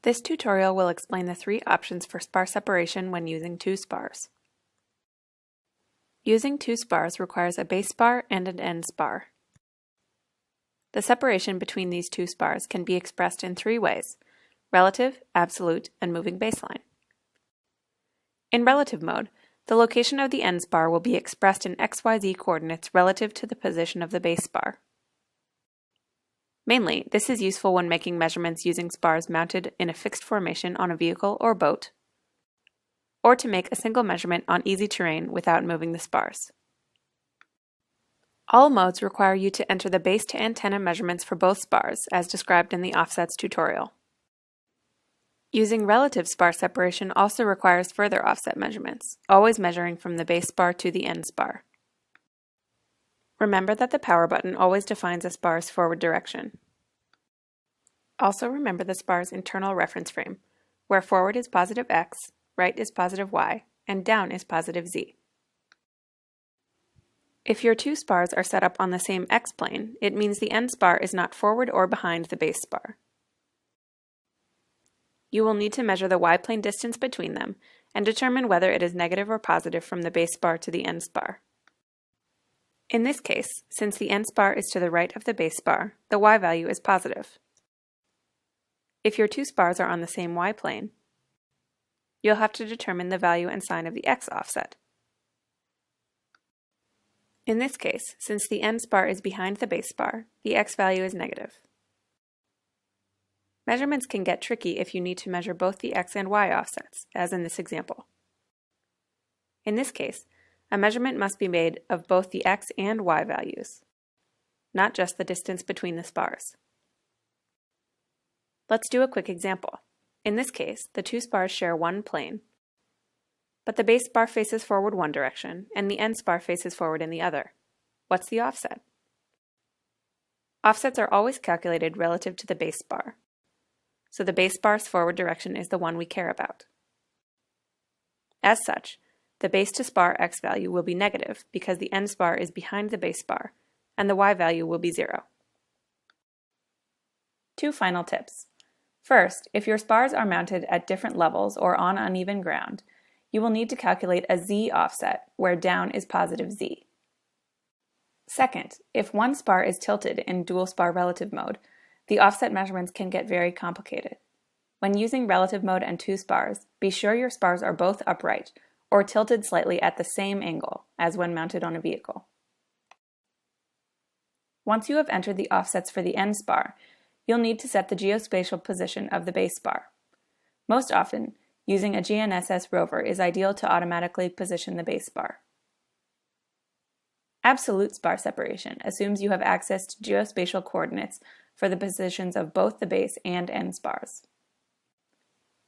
This tutorial will explain the three options for spar separation when using two spars. Using two spars requires a base spar and an end spar. The separation between these two spars can be expressed in three ways: relative, absolute, and moving baseline. In relative mode, the location of the end spar will be expressed in XYZ coordinates relative to the position of the base spar. Mainly, this is useful when making measurements using spars mounted in a fixed formation on a vehicle or boat, or to make a single measurement on easy terrain without moving the spars. All modes require you to enter the base to antenna measurements for both spars, as described in the offsets tutorial. Using relative spar separation also requires further offset measurements, always measuring from the base spar to the end spar. Remember that the power button always defines a spar's forward direction. Also remember the spar's internal reference frame, where forward is positive x, right is positive y, and down is positive z. If your two spars are set up on the same x-plane, it means the end spar is not forward or behind the base spar. You will need to measure the y-plane distance between them and determine whether it is negative or positive from the base spar to the end spar. In this case, since the end spar is to the right of the base spar, the y value is positive. If your two spars are on the same y-plane, you'll have to determine the value and sign of the x offset. In this case, since the end spar is behind the base spar, the x value is negative. Measurements can get tricky if you need to measure both the x and y offsets, as in this example. In this case, a measurement must be made of both the x and y values, not just the distance between the spars. Let's do a quick example. In this case, the two spars share one plane, but the base spar faces forward one direction and the end spar faces forward in the other. What's the offset? Offsets are always calculated relative to the base spar, so the base spar's forward direction is the one we care about. As such, the base to spar x value will be negative because the end spar is behind the base spar, and the y value will be 0. Two final tips. First, if your spars are mounted at different levels or on uneven ground, you will need to calculate a z offset, where down is positive z. Second, if one spar is tilted in dual spar relative mode, the offset measurements can get very complicated. When using relative mode and two spars, be sure your spars are both upright, or tilted slightly at the same angle as when mounted on a vehicle. Once you have entered the offsets for the end spar, you'll need to set the geospatial position of the base spar. Most often, using a GNSS rover is ideal to automatically position the base spar. Absolute spar separation assumes you have access to geospatial coordinates for the positions of both the base and end spars.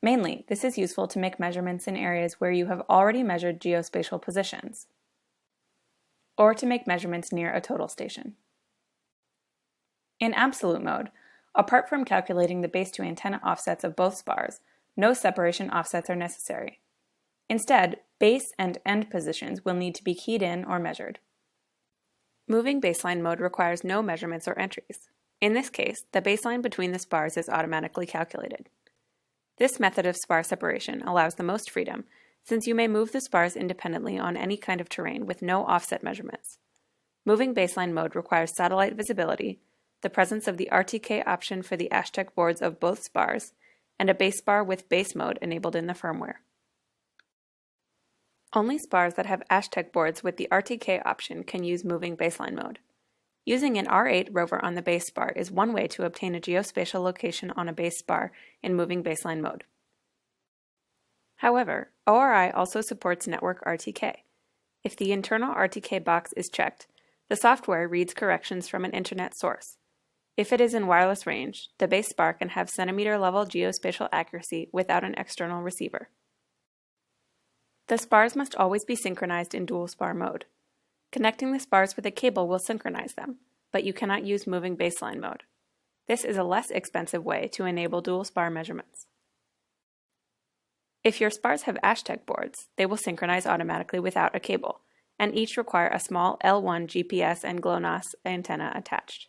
Mainly, this is useful to make measurements in areas where you have already measured geospatial positions, or to make measurements near a total station. In absolute mode, apart from calculating the base to antenna offsets of both spars, no separation offsets are necessary. Instead, base and end positions will need to be keyed in or measured. Moving baseline mode requires no measurements or entries. In this case, the baseline between the spars is automatically calculated. This method of spar separation allows the most freedom, since you may move the spars independently on any kind of terrain with no offset measurements. Moving baseline mode requires satellite visibility, the presence of the RTK option for the Ashtec boards of both spars, and a base spar with base mode enabled in the firmware. Only spars that have Ashtec boards with the RTK option can use moving baseline mode. Using an R8 rover on the base spar is one way to obtain a geospatial location on a base spar in moving baseline mode. However, ORI also supports network RTK. If the internal RTK box is checked, the software reads corrections from an internet source. If it is in wireless range, the base spar can have centimeter-level geospatial accuracy without an external receiver. The spars must always be synchronized in dual spar mode. Connecting the spars with a cable will synchronize them, but you cannot use moving baseline mode. This is a less expensive way to enable dual spar measurements. If your spars have Ashtec boards, they will synchronize automatically without a cable, and each require a small L1 GPS and GLONASS antenna attached.